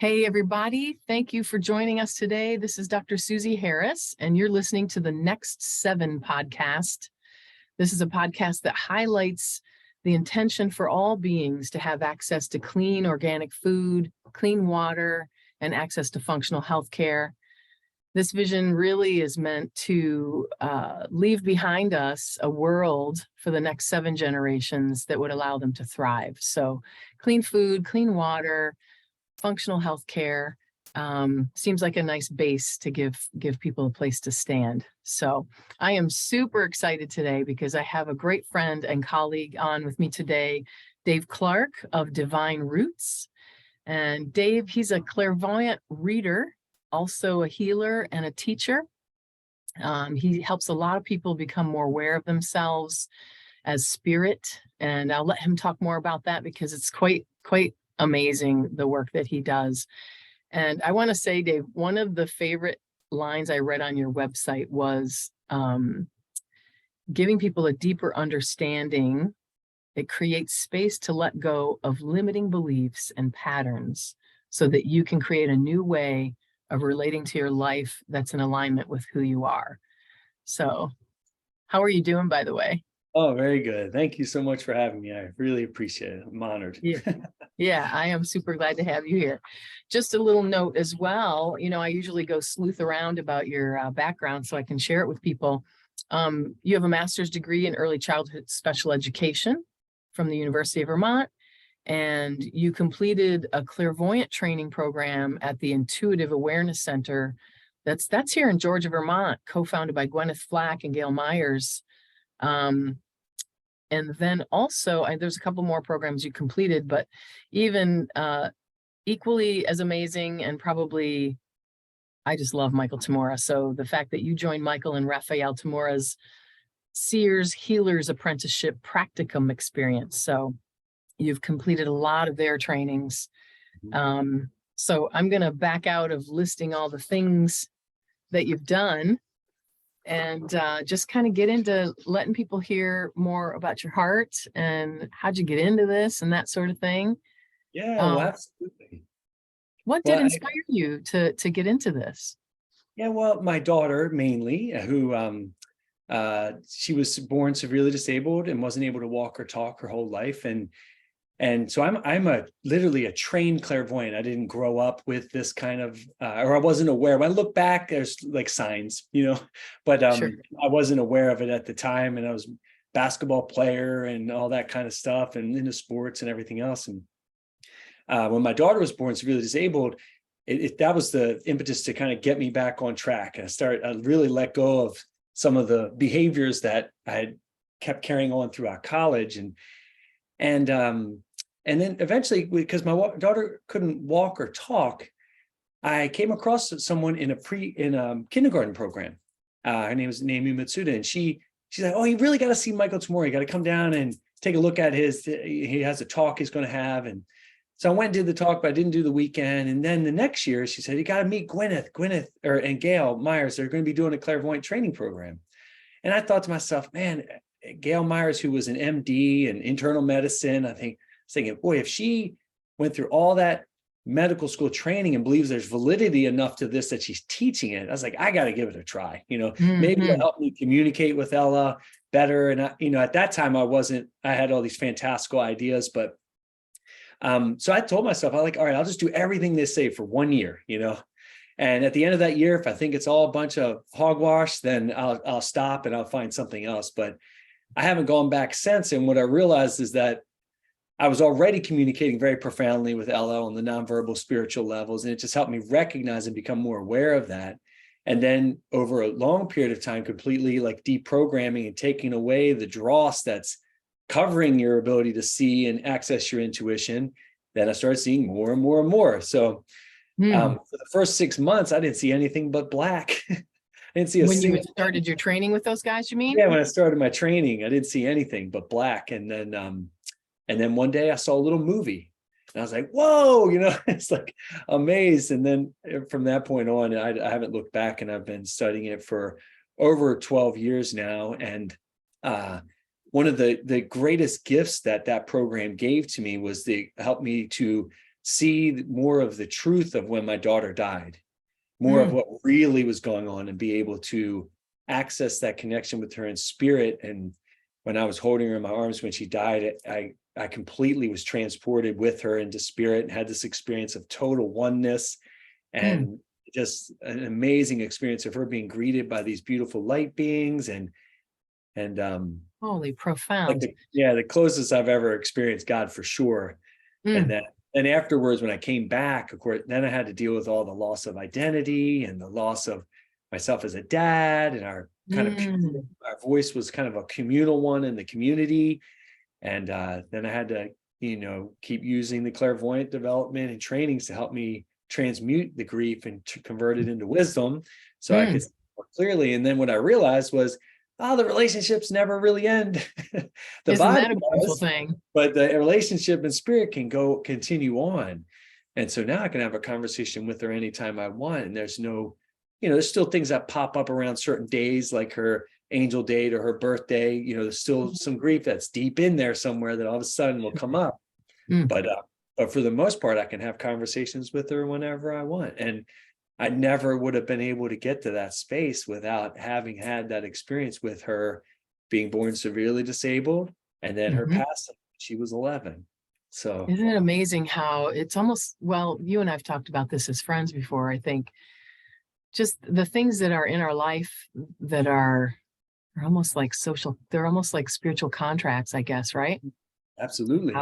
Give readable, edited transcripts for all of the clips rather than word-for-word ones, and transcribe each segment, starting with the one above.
Hey, everybody. Thank you for joining us today. This is Dr. Susie Harris, and you're listening to the NEXT7 podcast. This is a podcast that highlights the intention for all beings to have access to clean organic food, clean water, and access to functional healthcare. This vision really is meant to leave behind us a world for the next 7 generations that would allow them to thrive. So clean food, clean water, functional healthcare seems like a nice base to give people a place to stand. So I am super excited today because I have a great friend and colleague on with me today, Dave Clark of Divine Roots. And Dave, he's a clairvoyant reader, also a healer and a teacher. He helps a lot of people become more aware of themselves as spirit. And I'll let him talk more about that because it's quite amazing, the work that he does. And I want to say, Dave, one of the favorite lines I read on your website was giving people a deeper understanding. It creates space to let go of limiting beliefs and patterns so that you can create a new way of relating to your life that's in alignment with who you are. So how are you doing, by the way? Oh, very good. Thank you so much for having me. I really appreciate it. I'm honored. Yeah, I am super glad to have you here. Just a little note as well, I usually go sleuth around about your background so I can share it with people. You have a master's degree in early childhood special education from the University of Vermont, and you completed a clairvoyant training program at the Intuitive Awareness Center. That's here in Georgia, Vermont, co-founded by Gwyneth Flack and Gail Myers. And then also, there's a couple more programs you completed, but even equally as amazing, and probably, I just love Michael Tamura. So the fact that you joined Michael and Raphael Tamura's Seers Healers Apprenticeship Practicum experience. So you've completed a lot of their trainings. So I'm going to back out of listing all the things that you've done and just kind of get into letting people hear more about your heart and how'd you get into this and that sort of thing. Yeah, well, absolutely. What did inspire you to get into this? Yeah, well, my daughter mainly, who she was born severely disabled and wasn't able to walk or talk her whole life, and so I'm literally a trained clairvoyant. I didn't grow up with this kind of, or I wasn't aware. When I look back, there's like signs, but Sure. I wasn't aware of it at the time. And I was a basketball player and all that kind of stuff and into sports and everything else. And when my daughter was born severely disabled, that was the impetus to kind of get me back on track. I really let go of some of the behaviors that I had kept carrying on throughout college. And then eventually, because my daughter couldn't walk or talk, I came across someone in a kindergarten program. Her name was Naomi Matsuda, and she's like, "Oh, you really got to see Michael Tamura. You got to come down and take a look at he has a talk he's going to have." And so I went and did the talk, but I didn't do the weekend. And then the next year, she said, "You got to meet Gwyneth and Gail Myers. They're going to be doing a clairvoyant training program." And I thought to myself, man, Gail Myers, who was an MD in internal medicine, I was thinking, boy, if she went through all that medical school training and believes there's validity enough to this that she's teaching it, I was like, I got to give it a try. Maybe it'll help me communicate with Ella better. And at that time I had all these fantastical ideas, but so I told myself, all right, I'll just do everything they say for 1 year, And at the end of that year, if I think it's all a bunch of hogwash, then I'll stop and I'll find something else. But I haven't gone back since. And what I realized is that I was already communicating very profoundly with Ella on the nonverbal spiritual levels. And it just helped me recognize and become more aware of that. And then over a long period of time, completely like deprogramming and taking away the dross that's covering your ability to see and access your intuition, then I started seeing more and more and more. So for the first 6 months, I didn't see anything but black. I didn't see when you started your training with those guys, you mean? Yeah, when I started my training, I didn't see anything but black. And then one day I saw a little movie and I was like, whoa, it's like amazed. And then from that point on, I haven't looked back, and I've been studying it for over 12 years now. And one of the greatest gifts that program gave to me was help me to see more of the truth of when my daughter died, more of what really was going on, and be able to access that connection with her in spirit. And when I was holding her in my arms when she died, I completely was transported with her into spirit and had this experience of total oneness, and just an amazing experience of her being greeted by these beautiful light beings, and Holy, like profound. the closest I've ever experienced God, for sure. Mm, And afterwards, when I came back, of course, then I had to deal with all the loss of identity and the loss of myself as a dad, and our our voice was kind of a communal one in the community. And then I had to, keep using the clairvoyant development and trainings to help me transmute the grief and to convert it into wisdom, so I could see more clearly. And then what I realized was, oh, the relationships never really end. The Isn't body that a beautiful does, thing? but the relationship and spirit can continue on. And so now I can have a conversation with her anytime I want. And there's no, there's still things that pop up around certain days, like her angel date or her birthday. There's still some grief that's deep in there somewhere that all of a sudden will come up. Mm. But for the most part, I can have conversations with her whenever I want. And I never would have been able to get to that space without having had that experience with her being born severely disabled, and then her passing. She was 11. So Isn't it amazing how it's almost, well, you and I've talked about this as friends before, I think, just the things that are in our life that are almost like they're almost like spiritual contracts, I guess, right? absolutely.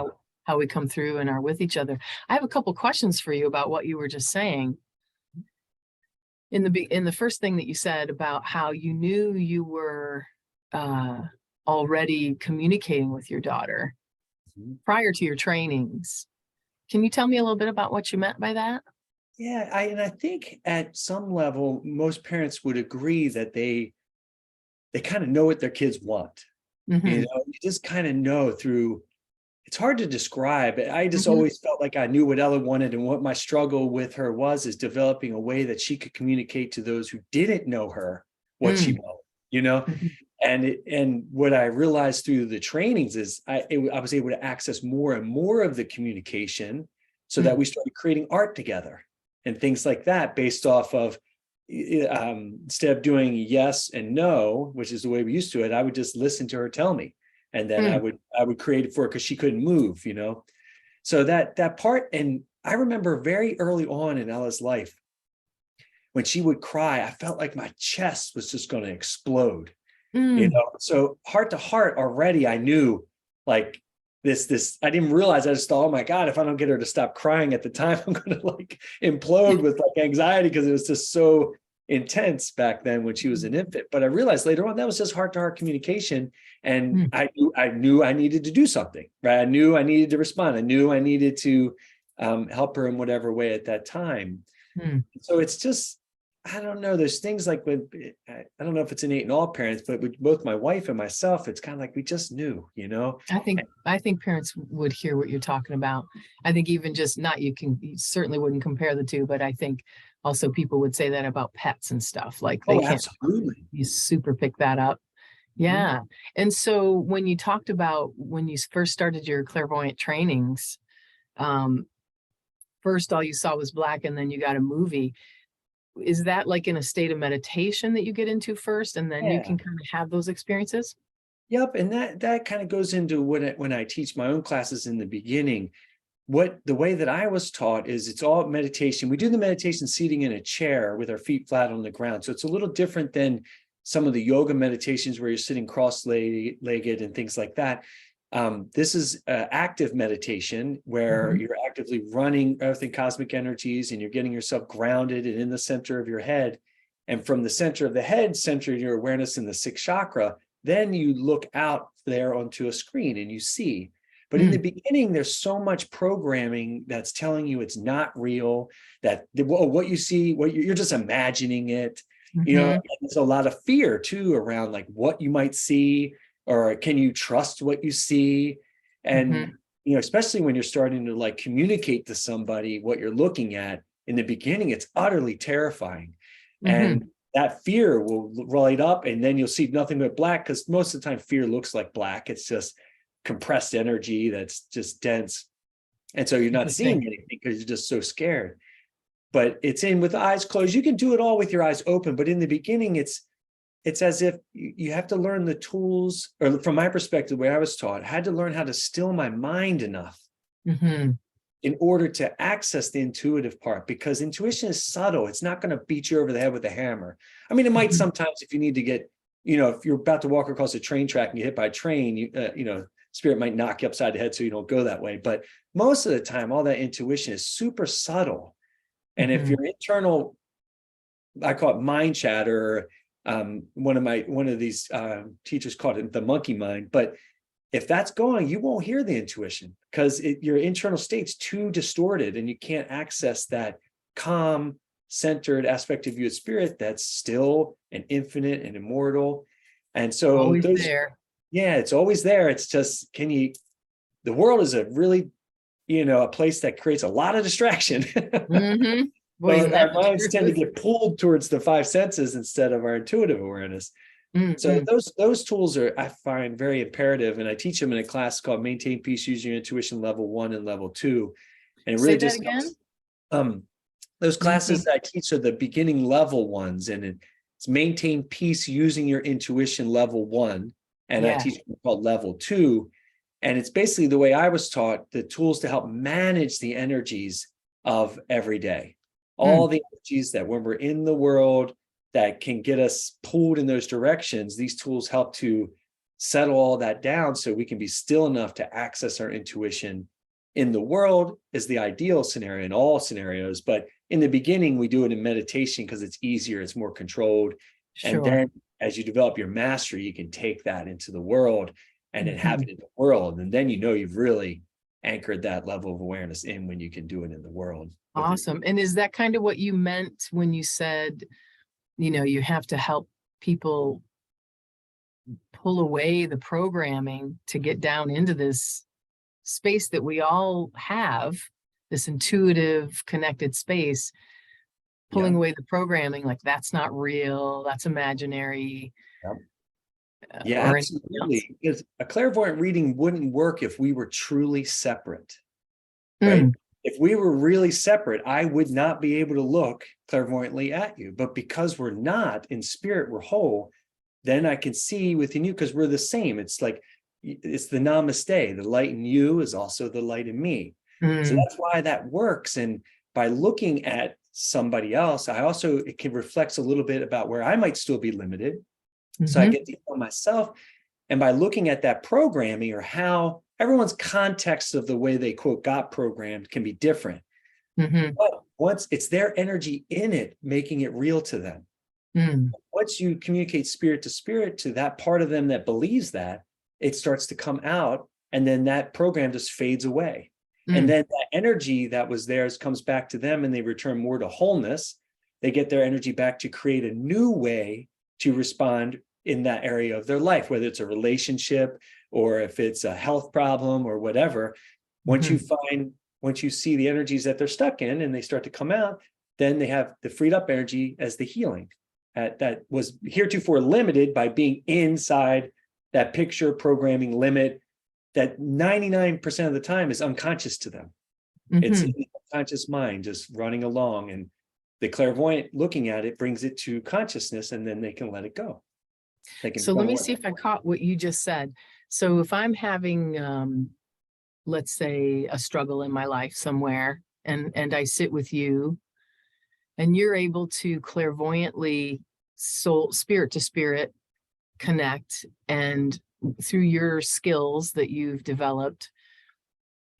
How we come through and are with each other. I have a couple questions for you about what you were just saying. In the first thing that you said about how you knew you were already communicating with your daughter prior to your trainings. Can you tell me a little bit about what you meant by that? Yeah, I think at some level, most parents would agree that they kind of know what their kids want. You just kind of know through. It's hard to describe. I just always felt like I knew what Ella wanted, and what my struggle with her was is developing a way that she could communicate to those who didn't know her what she wanted, and what I realized through the trainings is I was able to access more and more of the communication, so that we started creating art together and things like that, based off of, instead of doing yes and no, which is the way we used to it, I would just listen to her tell me. And then I would create it for her because she couldn't move, So that part, and I remember very early on in Ella's life, when she would cry, I felt like my chest was just going to explode, So heart to heart already, I knew, like, this. I didn't realize. I just thought, oh my God, if I don't get her to stop crying at the time, I'm going to like implode with like anxiety, because it was just so intense back then when she was an infant. But I realized later on that was just heart-to-heart communication, and I knew I needed to do something, right? I knew I needed to respond. I knew I needed to help her in whatever way at that time. So it's just, I don't know, there's things like, I don't know if it's innate in all parents, but with both my wife and myself, it's kind of like we just knew. I think parents would hear what you're talking about. I think even just not, you certainly wouldn't compare the two, but I think also people would say that about pets and stuff. Like they can't, absolutely. You super pick that up. Yeah. And so when you talked about when you first started your clairvoyant trainings, first all you saw was black, and then you got a movie. Is that like in a state of meditation that you get into first, and then you can kind of have those experiences? Yep. And that kind of goes into when I teach my own classes in the beginning. The way that I was taught is it's all meditation. We do the meditation sitting in a chair with our feet flat on the ground. So it's a little different than some of the yoga meditations where you're sitting cross-legged and things like that. This is active meditation where you're actively running earth and cosmic energies, and you're getting yourself grounded and in the center of your head. And from the center of the head, center your awareness in the sixth chakra. Then you look out there onto a screen and you see. But in the beginning, there's so much programming that's telling you it's not real, that what you see, you're just imagining it. There's a lot of fear too around like what you might see, or can you trust what you see? And, especially when you're starting to like communicate to somebody what you're looking at in the beginning, it's utterly terrifying. And that fear will light up, and then you'll see nothing but black, because most of the time fear looks like black. It's just compressed energy that's just dense. And so you're not seeing Interesting. anything because you're just so scared. But it's in with eyes closed. You can do it all with your eyes open, but in the beginning, it's as if you have to learn the tools, or from my perspective, the way I was taught, I had to learn how to still my mind enough Mm-hmm. in order to access the intuitive part, because intuition is subtle. It's not going to beat you over the head with a hammer. I mean, it might Mm-hmm. sometimes if you need to get, if you're about to walk across a train track and get hit by a train, spirit might knock you upside the head so you don't go that way. But most of the time, all that intuition is super subtle. And if Mm-hmm. your internal, I call it mind chatter, one of these teachers called it the monkey mind, but if that's going, you won't hear the intuition because your internal state's too distorted and you can't access that calm, centered aspect of you as spirit that's still and infinite and immortal. And so Always there. it's always there. It's just, the world is a really, a place that creates a lot of distraction. Mm-hmm. Boy, So isn't that our the minds tend to truth? get pulled towards the five senses instead of our intuitive awareness. So Mm-hmm. those tools are, I find, very imperative, and I teach them in a class called Maintain Peace Using Your Intuition Level 1 and Level 2, and it Say really that just again. helps. Those classes Maintain. that I teach are the beginning level ones, and it's Maintain Peace Using Your Intuition Level 1, and I Yeah. teach called Level 2, and it's basically the way I was taught, the tools to help manage the energies of every day, all Mm. the energies that when we're in the world that can get us pulled in those directions. These tools help to settle all that down so we can be still enough to access our intuition. In the world is the ideal scenario in all scenarios, but in the beginning, we do it in meditation because it's easier, it's more controlled. And Sure. then as you develop your mastery, you can take that into the world and then have Mm-hmm. it in the world. And then you've really anchored that level of awareness in when you can do it in the world. Awesome. And is that kind of what you meant when you said, you have to help people pull away the programming to get down into this space that we all have, this intuitive, connected space, pulling Yeah. away the programming, like that's not real, that's imaginary, Yeah, or anything else. absolutely. Because a clairvoyant reading wouldn't work if we were truly separate, right? Mm, If we were really separate, I would not be able to look clairvoyantly at you. But because we're not, in spirit, we're whole, then I can see within you because we're the same. It's like, it's the namaste. The light in you is also the light in me. So mm, that's why that works. And by looking at somebody else, it can reflect a little bit about where I might still be limited. So I mm-hmm, get to know myself. And by looking at that programming or how everyone's context of the way they quote got programmed can be different. mm-hmm, But once it's their energy in it, making it real to them. mm, Once you communicate spirit to that part of them that believes that, it starts to come out. And then that program just fades away. And mm, then that energy that was theirs comes back to them and they return more to wholeness. They get their energy back to create a new way to respond in that area of their life, whether it's a relationship or if it's a health problem or whatever. Once mm-hmm. you see the energies that they're stuck in and they start to come out, then they have the freed up energy as the healing that was heretofore limited by being inside that picture programming limit that 99% of the time is unconscious to them. It's Mm-hmm. in the unconscious mind just running along, and the clairvoyant looking at it brings it to consciousness, and then they can let it go. They can So let become me aware. see if I caught what you just said. So if I'm having, let's say, a struggle in my life somewhere, and I sit with you, and you're able to clairvoyantly, spirit to spirit, connect, and through your skills that you've developed,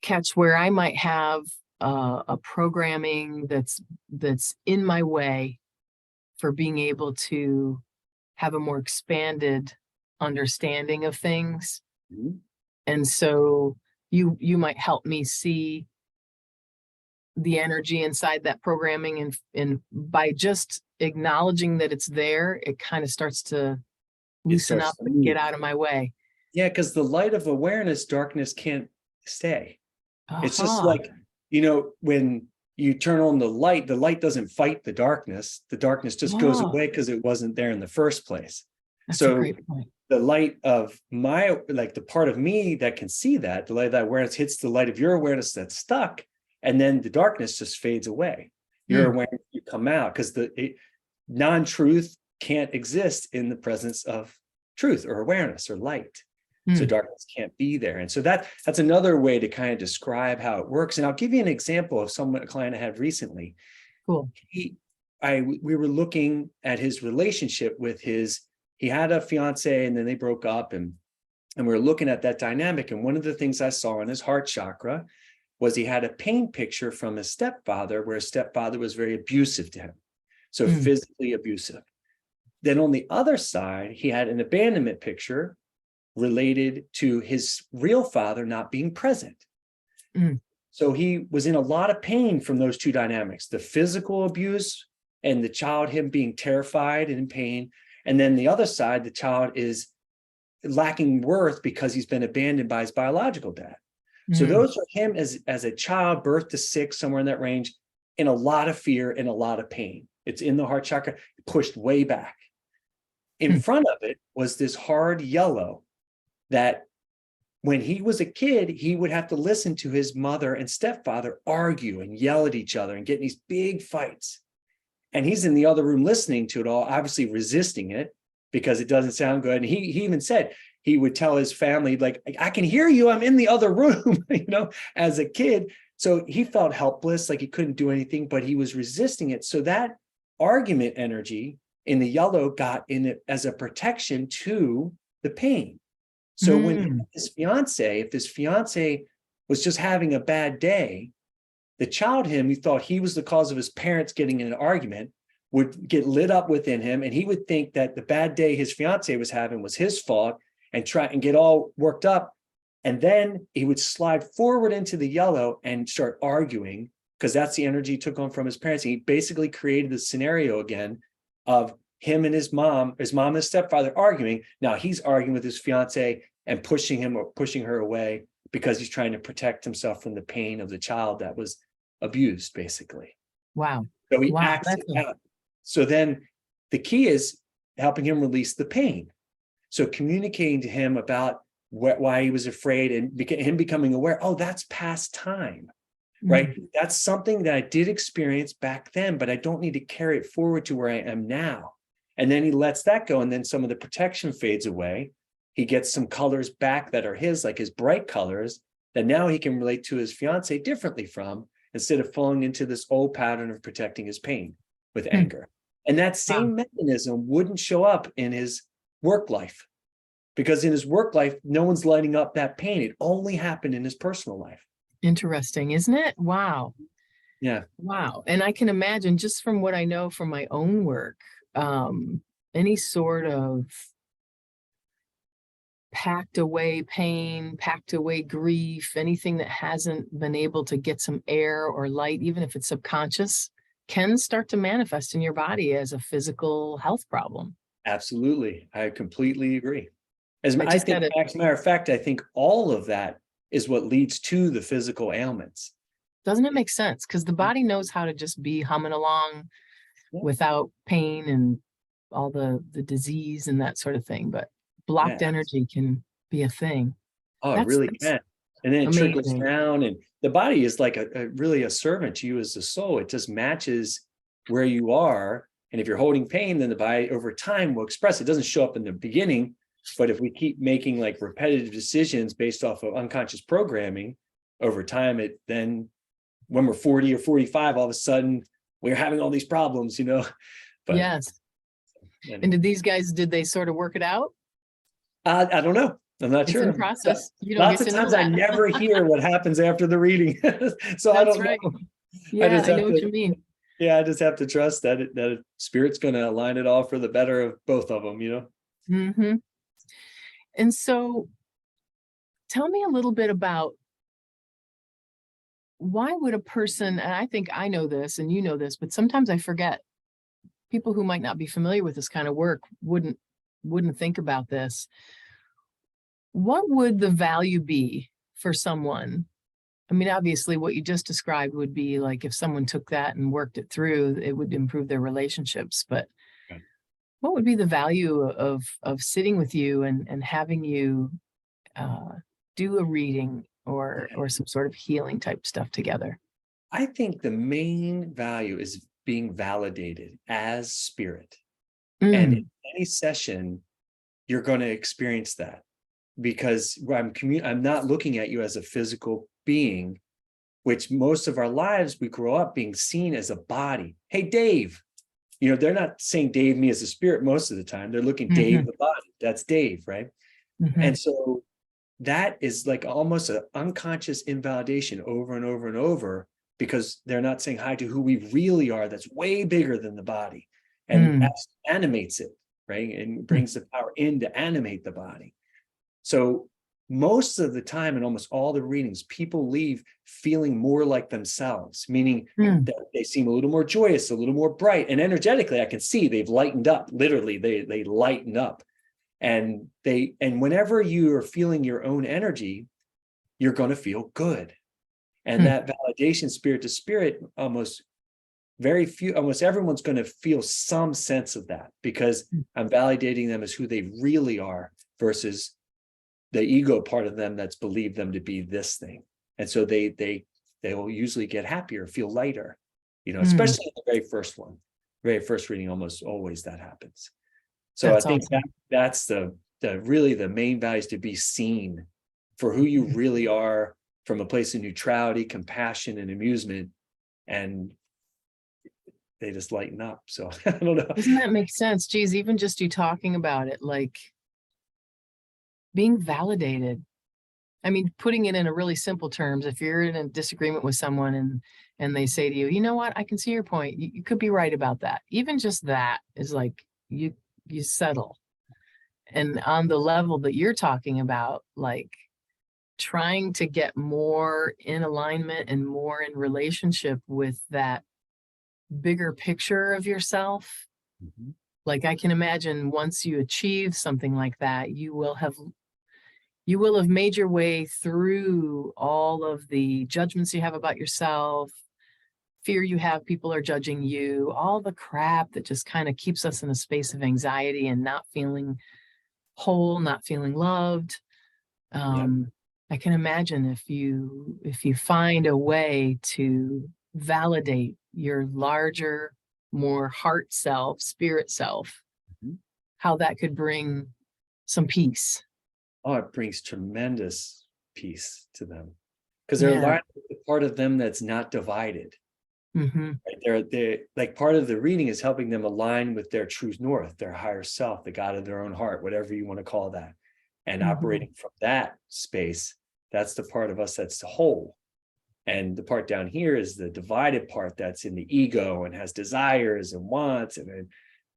catch where I might have a programming that's in my way for being able to have a more expanded understanding of things. Mhm. And so you might help me see the energy inside that programming, and by just acknowledging that it's there, it kind of starts to It loosen starts up to and get move. out of my way. Yeah, because the light of awareness, darkness can't stay. It's just Aha. like, when you turn on the light doesn't fight the darkness just goes Oh, away because it wasn't there in the first place. That's a So great point. the light of my, like the part of me that can see that, the light of that awareness hits the light of your awareness that's stuck, and then the darkness just fades away. Your awareness, you come out, because non-truth can't exist in the presence of truth or awareness or light. So darkness can't be there. And so that's another way to kind of describe how it works. And I'll give you an example of a client I had recently. Cool. We were looking at his relationship with he had a fiance and then they broke up, and we were looking at that dynamic. And one of the things I saw in his heart chakra was he had a pain picture from his stepfather, where his stepfather was very abusive to him. So physically abusive. Then on the other side, he had an abandonment picture related to his real father not being present. So he was in a lot of pain from those two dynamics, the physical abuse and the child, him being terrified and in pain. And then the other side, the child is lacking worth because he's been abandoned by his biological dad. So those are him as a child, birth to 6, somewhere in that range, in a lot of fear and a lot of pain. It's in the heart chakra, pushed way back. In front of it was this hard yellow that when he was a kid, he would have to listen to his mother and stepfather argue and yell at each other and get in these big fights. And he's in the other room listening to it all, obviously resisting it because it doesn't sound good. And he even said he would tell his family, like, I can hear you, I'm in the other room, as a kid. So he felt helpless, like he couldn't do anything, but he was resisting it. So that argument energy in the yellow got in it as a protection to the pain. So when his fiance, if his fiance was just having a bad day, the child him, who thought he was the cause of his parents getting in an argument, would get lit up within him. And he would think that the bad day his fiance was having was his fault and try and get all worked up. And then he would slide forward into the yellow and start arguing, because that's the energy he took on from his parents. And he basically created the scenario again of him and his mom and his stepfather arguing. Now he's arguing with his fiance and pushing him or pushing her away because he's trying to protect himself from the pain of the child that was abused, basically. Wow. So he acts it out. So then the key is helping him release the pain. So communicating to him about why he was afraid, and him becoming aware, oh, that's past time, right? That's something that I did experience back then, but I don't need to carry it forward to where I am now. And then he lets that go. And then some of the protection fades away. He gets some colors back that are his, like his bright colors, that now he can relate to his fiance differently from, instead of falling into this old pattern of protecting his pain with anger. And that same mechanism wouldn't show up in his work life, because in his work life, no one's lighting up that pain. It only happened in his personal life. Interesting, isn't it? Wow. Yeah. Wow. And I can imagine, just from what I know from my own work, any sort of packed away pain, packed away grief, anything that hasn't been able to get some air or light, even if it's subconscious, can start to manifest in your body as a physical health problem. Absolutely. I completely agree. As a matter of fact, I think all of that is what leads to the physical ailments. Doesn't it make sense? Because the body knows how to just be humming along without pain and all the disease and that sort of thing. But blocked energy can be a thing. Oh, it really can. And then it trickles down, and the body is like really a servant to you as the soul. It just matches where you are. And if you're holding pain, then the body over time will express it. It doesn't show up in the beginning, but if we keep making like repetitive decisions based off of unconscious programming over time, then when we're 40 or 45, all of a sudden we're having all these problems, But, yes. And did they sort of work it out? I don't know. I'm not sure. It's in process. You don't Lots of times I never hear what happens after the reading. So I don't know. Yeah, I know what you mean. Yeah, I just have to trust that Spirit's going to align it all for the better of both of them, And so tell me a little bit about, why would a person, and I think I know this and you know this, but sometimes I forget, people who might not be familiar with this kind of work wouldn't think about this. What would the value be for someone? I mean, obviously what you just described would be like if someone took that and worked it through, it would improve their relationships. But what would be the value of sitting with you and having you do a reading or some sort of healing type stuff together? I think the main value is being validated as spirit. And in Mm, any session, you're going to experience that, because I'm not looking at you as a physical being, which most of our lives we grow up being seen as a body. Hey, Dave. They're not saying Dave, me as a spirit most of the time. They're looking Dave, mhm, the body. That's Dave, right? mhm, And so that is like almost an unconscious invalidation over and over and over, because they're not saying hi to who we really are. That's way bigger than the body, and mm, animates it, right? And mm, brings the power in to animate the body. So most of the time, in almost all the readings, people leave feeling more like themselves, meaning mm, that they seem a little more joyous, a little more bright, and energetically, I can see they've lightened up. Literally, they lighten up, and whenever you are feeling your own energy, you're going to feel good. And mm, that validation, spirit to spirit, almost everyone's going to feel some sense of that, because mm, I'm validating them as who they really are versus the ego part of them that's believed them to be this thing. And so they will usually get happier, feel lighter, mm. especially in the very first reading, almost always that happens. So I That's think awesome. that's the really the main value, is to be seen for who you really are, from a place of neutrality, compassion, and amusement. And they just lighten up. So I don't know. Doesn't that make sense? Geez, even just you talking about it, like being validated. I mean, putting it in a really simple terms, if you're in a disagreement with someone and they say to you, you know what, I can see your point. You could be right about that. Even just that is like you settle. And on the level that you're talking about, like trying to get more in alignment and more in relationship with that bigger picture of yourself. Mhm. Like I can imagine once you achieve something like that, you will have made your way through all of the judgments you have about yourself, fear you have people are judging you, all the crap that just kind of keeps us in a space of anxiety and not feeling whole, not feeling loved. Yeah. um, I can imagine if you find a way to validate your larger, more heart self, spirit self, Mhm. how that could bring some peace. Oh, it brings tremendous peace to them, because they're Yeah. aligned with the part of them that's not divided. Mm-hmm. Right? They're like, part of the reading is helping them align with their true north, their higher self, the God of their own heart, whatever you want to call that. And Mm-hmm. operating from that space, that's the part of us that's the whole. And the part down here is the divided part that's in the ego and has desires and wants, and it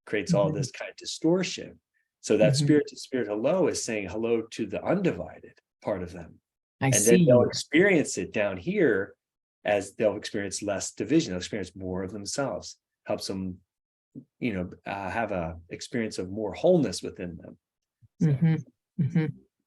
creates all Mm-hmm. this kind of distortion. So that Mm-hmm. spirit to spirit hello is saying hello to the undivided part of them. I And then they'll see. experience it down here, as they'll experience less division, they'll experience more of themselves, helps them, have a experience of more wholeness within them. So Mm-hmm. Mm-hmm.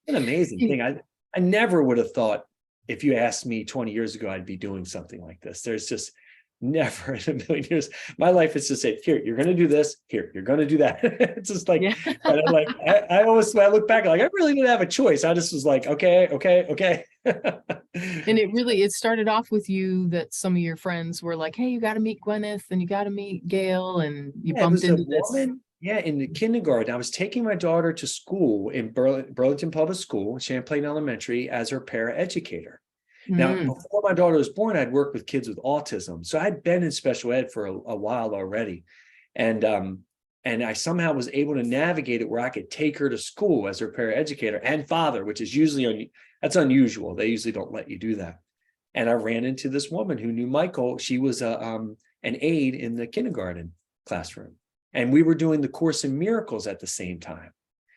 an amazing thing. I never would have thought, if you asked me 20 years ago, I'd be doing something like this. There's just never in a million years. My life is to say, here, you're going to do this. Here, you're going to do that. It's just like, Yeah. and I'm like, I always, when I look back, like, I really didn't have a choice. I just was like, okay, okay, okay. And it started off with you that some of your friends were like, hey, you got to meet Gwyneth and you got to meet Gail, and you Yeah, it bumped was a into this. woman. Yeah, in the kindergarten, I was taking my daughter to school in Burlington Public School, Champlain Elementary, as her paraeducator. Now, Mm, before my daughter was born, I'd worked with kids with autism, so I'd been in special ed for a while already, and I somehow was able to navigate it where I could take her to school as her paraeducator and father, which is usually that's unusual. They usually don't let you do that. And I ran into this woman who knew Michael. She was an aide in the kindergarten classroom, and we were doing the Course in Miracles at the same time.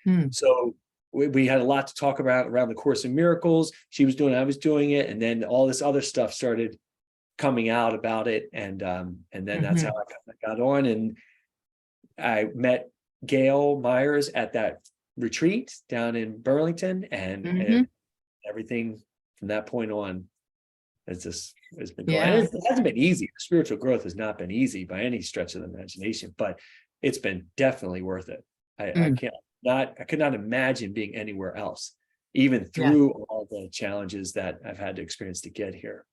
mm, So we had a lot to talk about around the Course in Miracles. She was doing it, I was doing it, and then all this other stuff started coming out about it, and then that's mm-hmm. how I got on. And I met Gail Myers at that retreat down in Burlington, and Mm-hmm. everything from that point on has been going. And Yeah. it hasn't been easy. Spiritual growth has not been easy by any stretch of the imagination, but it's been definitely worth it. I could not imagine being anywhere else, even through all the challenges that I've had to experience to get here.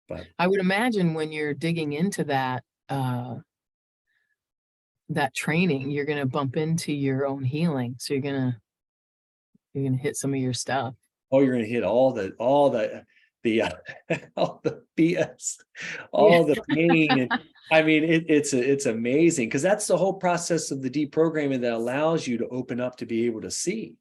But I would imagine when you're digging into that training, you're going to bump into your own healing. So you're going to hit some of your stuff. oh, you're going to hit all the all the all the BS, Yeah. all the pain. And I mean, it's amazing, because that's the whole process of the deprogramming that allows you to open up to be able to see.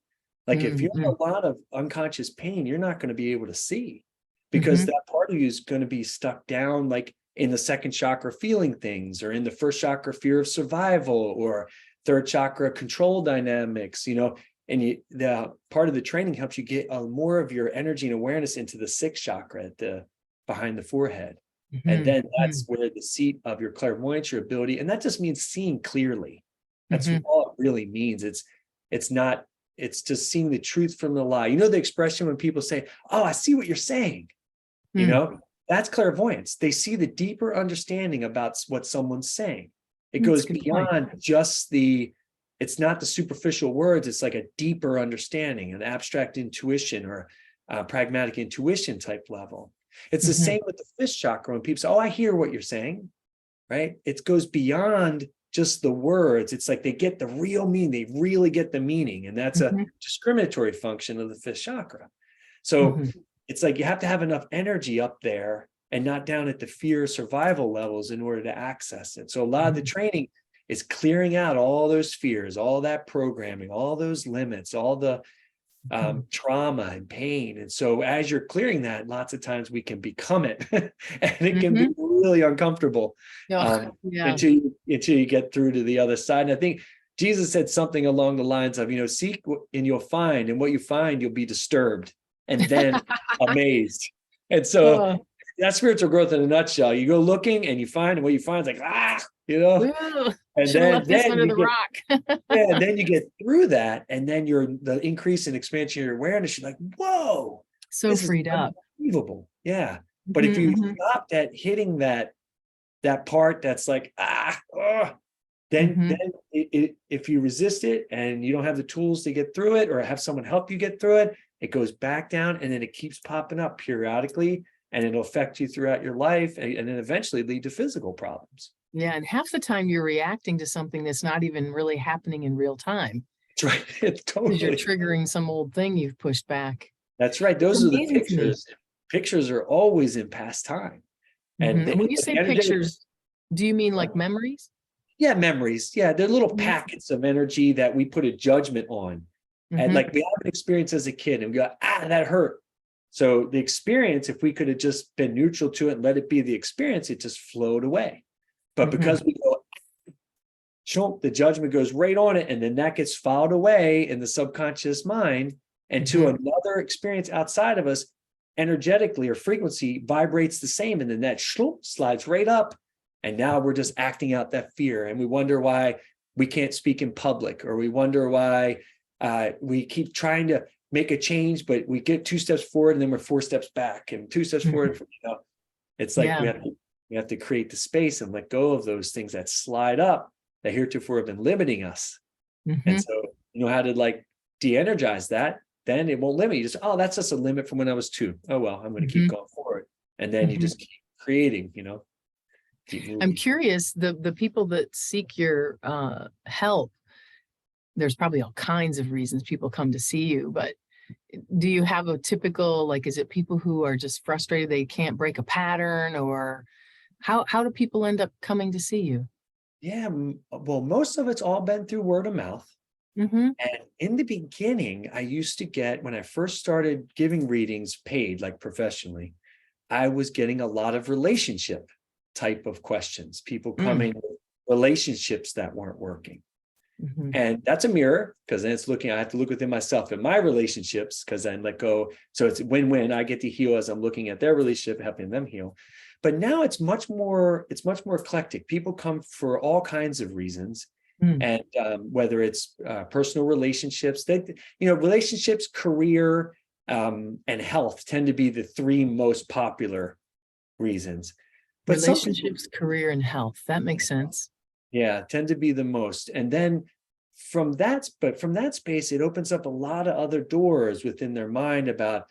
Like if you're in a lot of unconscious pain, you're not going to be able to see, because that part of you is going to be stuck down, like in the second chakra feeling things, or in the first chakra fear of survival, or third chakra control dynamics, and the part of the training helps you get more of your energy and awareness into the sixth chakra at the behind the forehead. And then that's where the seat of your clairvoyance, your ability, and that just means seeing clearly. That's all it really means. It's just seeing the truth from the lie. The expression when people say, oh, I see what you're saying, that's clairvoyance. They see the deeper understanding about what someone's saying. It goes beyond just it's not the superficial words. It's like a deeper understanding, an abstract intuition, or pragmatic intuition type level. It's the same with the fifth chakra. When people say, oh, I hear what you're saying, right? It goes beyond just the words. It's like they get the real meaning. They really get the meaning. And that's a discriminatory function of the fifth chakra. So it's like you have to have enough energy up there and not down at the fear survival levels in order to access it. So a lot of the training is clearing out all those fears, all that programming, all those limits, all the trauma and pain. And so as you're clearing that, lots of times we can become it, and it can be really uncomfortable until you get through to the other side. And I think Jesus said something along the lines of, seek and you'll find, and what you find, you'll be disturbed and then amazed. And so that's spiritual growth in a nutshell. You go looking and you find, and what you find is like, and then under the rock. and then you get through that, and then the increase in expansion of your awareness, you're like, whoa, so freed up. Unbelievable. Yeah. But if you stopped at hitting that part that's like, then if you resist it and you don't have the tools to get through it, or have someone help you get through it, it goes back down, and then it keeps popping up periodically, and it'll affect you throughout your life, and then eventually lead to physical problems. Yeah, and half the time you're reacting to something that's not even really happening in real time. That's right. It's totally. Because you're triggering some old thing you've pushed back. That's right. Those are the pictures. Pictures are always in past time. And when you say pictures, do you mean like memories? Yeah, memories. Yeah, they're little packets of energy that we put a judgment on. And like we have an experience as a kid, and we go, that hurt. So the experience, if we could have just been neutral to it and let it be the experience, it just flowed away. But because we go, the judgment goes right on it, and then that gets filed away in the subconscious mind, and to another experience outside of us, energetically or frequency vibrates the same, and then that slides right up, and now we're just acting out that fear, and we wonder why we can't speak in public, or we wonder why we keep trying to make a change, but we get 2 steps forward and then we're 4 steps back, and 2 steps forward. It's like we have to create the space and let go of those things that slide up that heretofore have been limiting us. And so you know how to like de-energize that, then it won't limit you. Just, that's just a limit from when I was 2. Oh, well, I'm going to keep going forward. And then you just keep creating, keep moving. I'm curious, the people that seek your help, there's probably all kinds of reasons people come to see you, but do you have a typical, like, is it people who are just frustrated they can't break a pattern, or how do people end up coming to see you? Yeah, well, most of it's all been through word of mouth. And in the beginning, I used to get, when I first started giving readings paid, like professionally, I was getting a lot of relationship type of questions, people coming with relationships that weren't working. And that's a mirror, because then it's I have to look within myself and my relationships, because then let go. So it's win-win. I get to heal as I'm looking at their relationship, helping them heal. But now it's much more eclectic. People come for all kinds of reasons. And whether it's personal relationships, relationships, career, and health tend to be the 3 most popular reasons. But relationships, career, and health. That makes sense. Yeah, tend to be the most. And then from that space, it opens up a lot of other doors within their mind about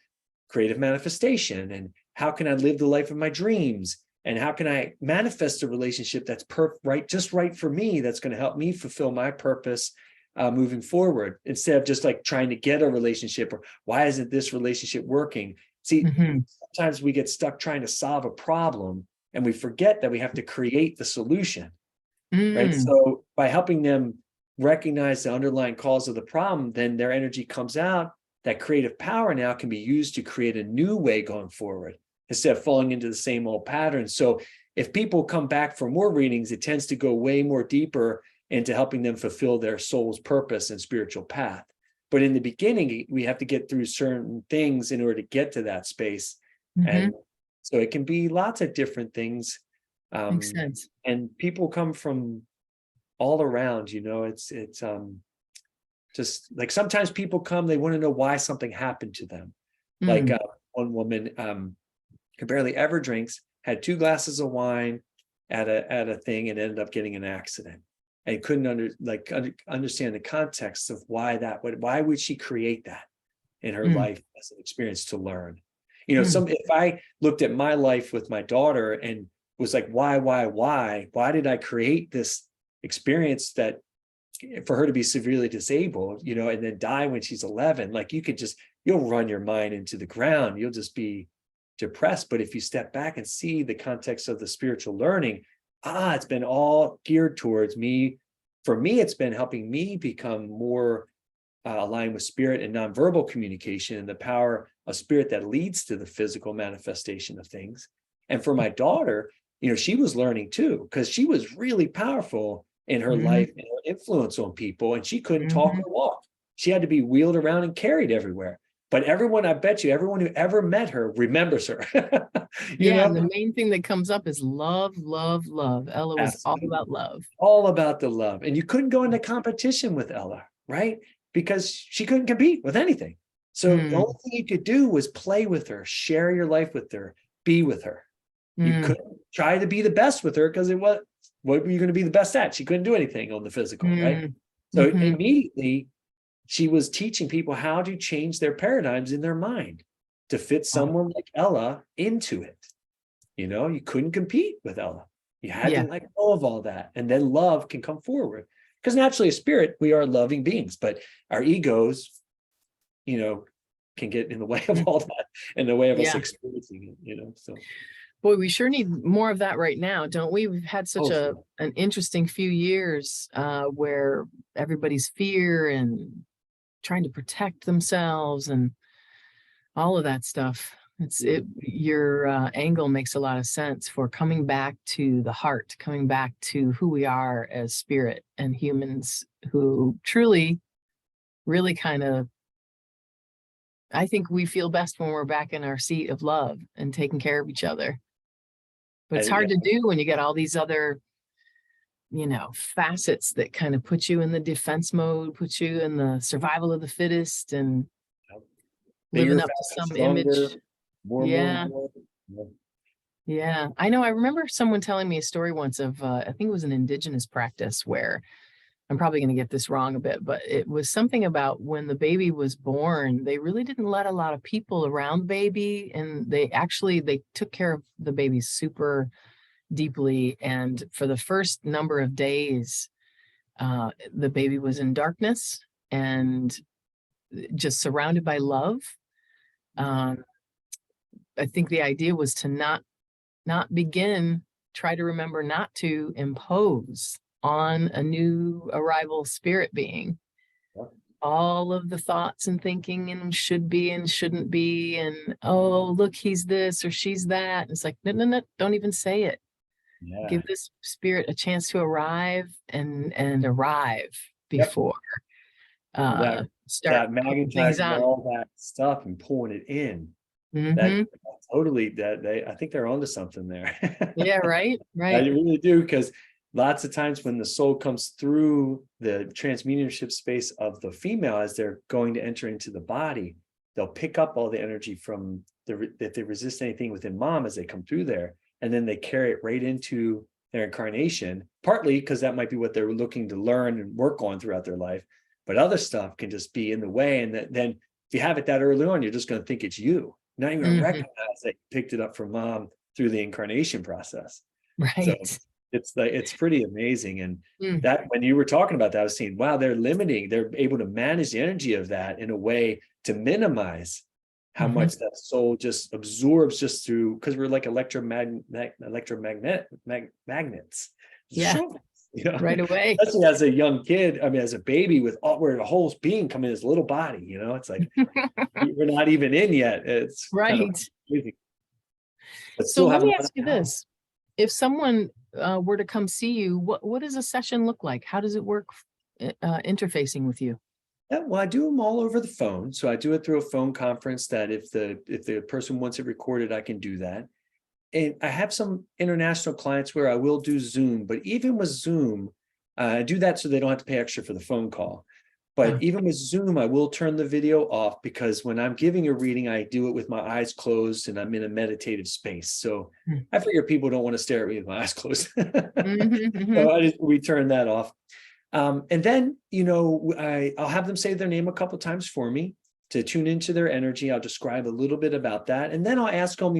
creative manifestation and how can I live the life of my dreams, and how can I manifest a relationship that's just right for me, that's going to help me fulfill my purpose moving forward, instead of just like trying to get a relationship, or why isn't this relationship working? See, sometimes we get stuck trying to solve a problem and we forget that we have to create the solution. Right. So by helping them recognize the underlying cause of the problem, then their energy comes out. That creative power now can be used to create a new way going forward instead of falling into the same old patterns. So if people come back for more readings, it tends to go way more deeper into helping them fulfill their soul's purpose and spiritual path. But in the beginning, we have to get through certain things in order to get to that space. And so it can be lots of different things. Makes sense. And people come from all around, it's just like sometimes people come, they want to know why something happened to them. Like one woman who barely ever drinks, had 2 glasses of wine at a thing and ended up getting an accident, and couldn't understand the context of why would she create that in her life as an experience to learn. If I looked at my life with my daughter and was like, why did I create this experience that for her to be severely disabled, and then die when she's 11, like you'll run your mind into the ground. You'll just be depressed. But if you step back and see the context of the spiritual learning, it's been all geared towards me. For me, it's been helping me become more aligned with spirit and nonverbal communication and the power of spirit that leads to the physical manifestation of things. And for my daughter, she was learning too, because she was really powerful in her life and her influence on people, and she couldn't talk or walk. She had to be wheeled around and carried everywhere. But everyone who ever met her remembers her. And the main thing that comes up is love, love, love. Ella was all about love. All about the love. And you couldn't go into competition with Ella, right? Because she couldn't compete with anything. So the only thing you could do was play with her, share your life with her, be with her. You couldn't try to be the best with her, because what were you going to be the best at? She couldn't do anything on the physical, right? So immediately she was teaching people how to change their paradigms in their mind to fit someone like Ella into it. You couldn't compete with Ella. You had to let go of all that. And then love can come forward. Because naturally, as spirit, we are loving beings, but our egos, can get in the way of all that, in the way of us experiencing it, so. Boy, we sure need more of that right now, don't we? We've had such an interesting few years where everybody's fear and trying to protect themselves and all of that stuff. Your angle makes a lot of sense for coming back to the heart, coming back to who we are as spirit and humans who truly, really kind of, I think we feel best when we're back in our seat of love and taking care of each other. But it's hard to do when you get all these other, facets that kind of put you in the defense mode, put you in the survival of the fittest, and living up to some image. More. Yeah. I know. I remember someone telling me a story once of, I think it was an indigenous practice where, I'm probably going to get this wrong a bit, but it was something about when the baby was born, they really didn't let a lot of people around the baby. And they took care of the baby super deeply. And for the first number of days, the baby was in darkness and just surrounded by love. I think the idea was to not try to remember not to impose on a new arrival spirit being all of the thoughts and thinking and should be and shouldn't be, and look, he's this or she's that. It's like, no, don't even say it. Give this spirit a chance to arrive and arrive before start magnetizing all that stuff and pulling it in. That totally, I think they're onto something there. Yeah, right. I really do, because lots of times when the soul comes through the transmediumship space of the female, as they're going to enter into the body, they'll pick up all the energy from if they resist anything within mom as they come through there, and then they carry it right into their incarnation, partly because that might be what they're looking to learn and work on throughout their life. But other stuff can just be in the way. And then if you have it that early on, you're just going to think it's you, not even Mhm. recognize that you picked it up from mom through the incarnation process. So Right. it's pretty amazing. And Mm. that when you were talking about that, I was saying, wow, they're able to manage the energy of that in a way to minimize how Mhm. much that soul just absorbs just through, because we're like magnets. Yeah, You know, right away. especially as a young kid, I mean, as a baby with all where the whole being come in this little body, you know, it's like we're not even in yet. It's kind of Right. crazy, but So still let have a me lot of ask you power. this. If someone were to come see you, what does a session look like? How does it work interfacing with you? Yeah, well, I do them all over the phone. So I do it through a phone conference that if the person wants it recorded, I can do that. And I have some international clients where I will do Zoom, but even with Zoom, I do that so they don't have to pay extra for the phone call. But Oh, even with Zoom, I will turn the video off because when I'm giving a reading, I do it with my eyes closed and I'm in a meditative space. So mm. I figure people don't want to stare at me with my eyes closed. Mhm, mhm. So we turn that off. And then, I'll have them say their name a couple times for me to tune into their energy. I'll describe a little bit about that. And then I'll ask them,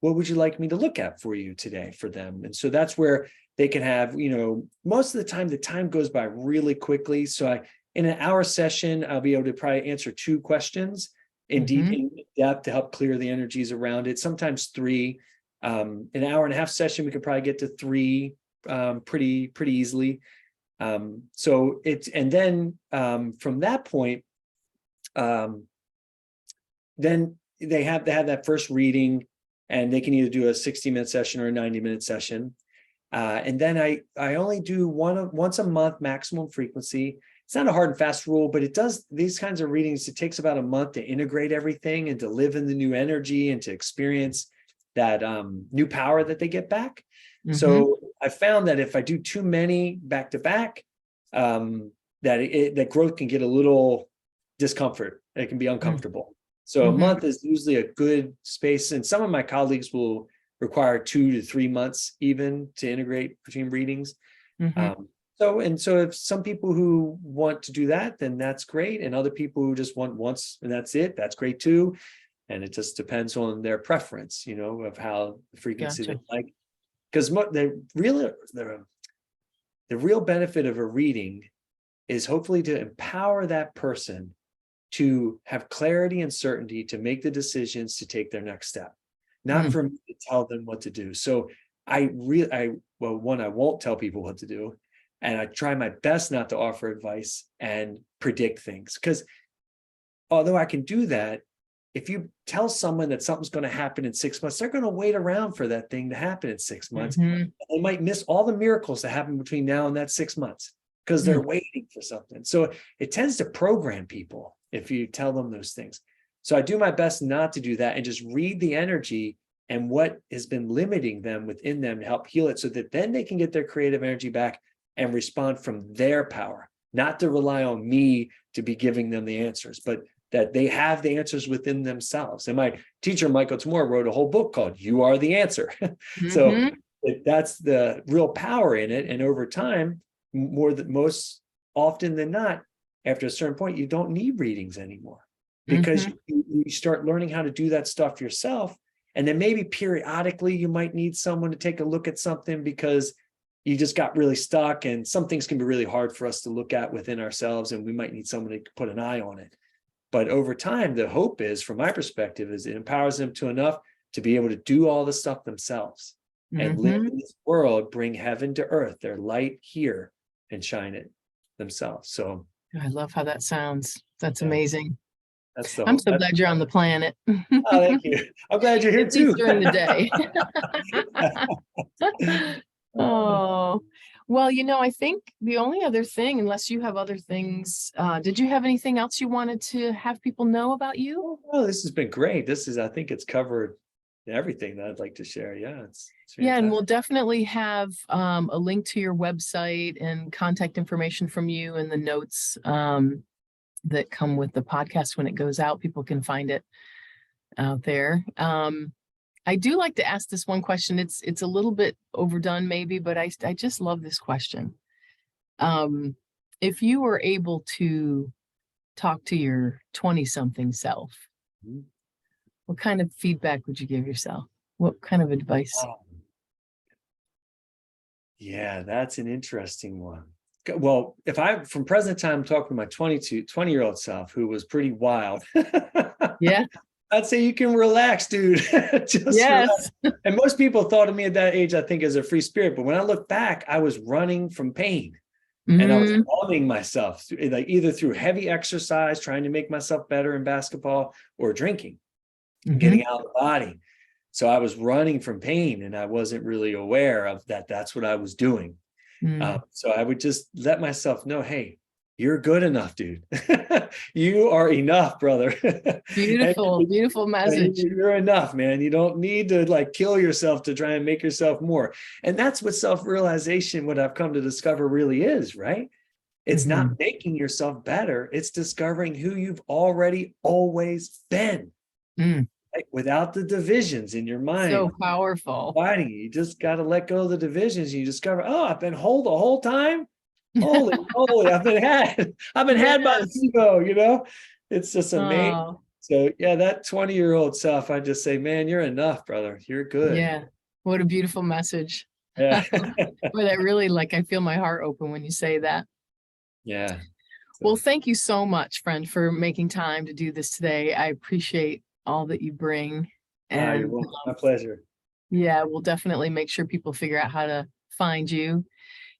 what would you like me to look at for you today for them? And so that's where they can have, most of the time goes by really quickly. So in an hour session, I'll be able to probably answer 2 questions in Mhm. depth to help clear the energies around it. Sometimes 3. An hour and a half session, we could probably get to 3 pretty easily. And then from that point, then they have that first reading, and they can either do a 60-minute session or a 90-minute session. And then I only do once a month maximum frequency. It's not a hard and fast rule, but it does these kinds of readings. It takes about a month to integrate everything and to live in the new energy and to experience that new power that they get back. Mhm. So I found that if I do too many back to back, that growth can get a little discomfort. It can be Mm. uncomfortable. So a Mhm. month is usually a good space. And some of my colleagues will require 2 to 3 months even to integrate between readings. Mhm. So if some people who want to do that, then that's great. And other people who just want once and that's it, that's great too. And it just depends on their preference, of how the frequency they Gotcha. like. Because the real benefit of a reading is hopefully to empower that person to have clarity and certainty to make the decisions to take their next step, not Mm. for me to tell them what to do. So I won't tell people what to do. And I try my best not to offer advice and predict things. Because although I can do that, if you tell someone that something's going to happen in 6 months, they're going to wait around for that thing to happen in 6 months. Mhm. They might miss all the miracles that happen between now and that 6 months because they're Mm. waiting for something. So it tends to program people if you tell them those things. So I do my best not to do that and just read the energy and what has been limiting them within them to help heal it so that then they can get their creative energy back and respond from their power, not to rely on me to be giving them the answers, but that they have the answers within themselves. And my teacher, Michael Tamor, wrote a whole book called You Are the Answer. So Mhm. that's the real power in it. And over time, most often than not, after a certain point, you don't need readings anymore because Mhm. you start learning how to do that stuff yourself. And then maybe periodically you might need someone to take a look at something because you just got really stuck, and some things can be really hard for us to look at within ourselves, and we might need someone to put an eye on it. But over time, the hope is, from my perspective, is it empowers them to enough to be able to do all the stuff themselves and live Mhm. in this world, bring heaven to earth, their light here, and shine it themselves. So I love how that sounds. That's yeah, amazing. that's the I'm hope. so glad you're on the planet. Oh, thank you. I'm glad you're here At least too. during the day. Oh, well, I think the only other thing, unless you have other things, did you have anything else you wanted to have people know about you? Oh, this has been great. I think it's covered everything that I'd like to share. Yeah, it's Yeah, and fantastic. we'll definitely have a link to your website and contact information from you in the notes that come with the podcast when it goes out. People can find it out there. I do like to ask this one question. It's a little bit overdone maybe, but I just love this question. If you were able to talk to your 20-something self, Mhm. what kind of feedback would you give yourself? What kind of advice? Yeah, that's an interesting one. Well, if I, from present time, talking to my 20-year-old self, who was pretty wild, Yeah. I'd say you can relax, dude. Just relax. Yes. And most people thought of me at that age, I think, as a free spirit. But when I look back, I was running from pain and I was Mm, numbing myself, like either through heavy exercise, trying to make myself better in basketball, or drinking, mhm, getting out of the body. So I was running from pain and I wasn't really aware of that. That's what I was doing. mm. So I would just let myself know, hey, you're good enough, dude. You are enough, brother. And Beautiful, beautiful message. you're enough, man. You don't need to like kill yourself to try and make yourself more. And that's what self-realization, what I've come to discover, really is, right? It's not Mhm, making yourself better. It's discovering who you've already always been, mm. right? Without the divisions in your So mind powerful. fighting you. You just got to let go of the divisions. You discover, oh, I've been whole the whole time. Holy moly, I've been had. I've been had by the Yes. ego. It's just amazing. Oh, So yeah, that 20-year-old self, I just say, man, you're enough, brother. You're good. yeah. What a beautiful message. Yeah. Boy, that really, like, I feel my heart open when you say that. Yeah. Well, So thank you so much, friend, for making time to do this today. I appreciate all that you bring. you're And welcome. My pleasure. yeah, we'll definitely make sure people figure out how to find you.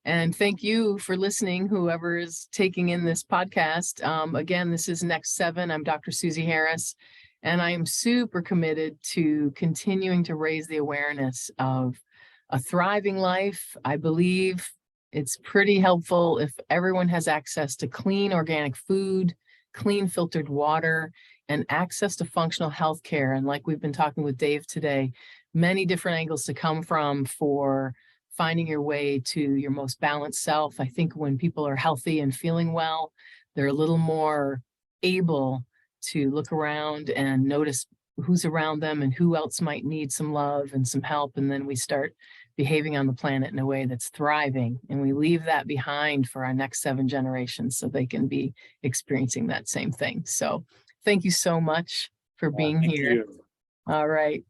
And thank you for listening, whoever is taking in this podcast. Again, this is NEXT7. I'm Dr. Susie Harris, and I am super committed to continuing to raise the awareness of a thriving life. I believe it's pretty helpful if everyone has access to clean organic food, clean filtered water, and access to functional health care. And like we've been talking with Dave today, many different angles to come from for finding your way to your most balanced self. I think when people are healthy and feeling well, they're a little more able to look around and notice who's around them and who else might need some love and some help. And then we start behaving on the planet in a way that's thriving. And we leave that behind for our next 7 generations so they can be experiencing that same thing. So thank you so much for being Thank here. you. All right.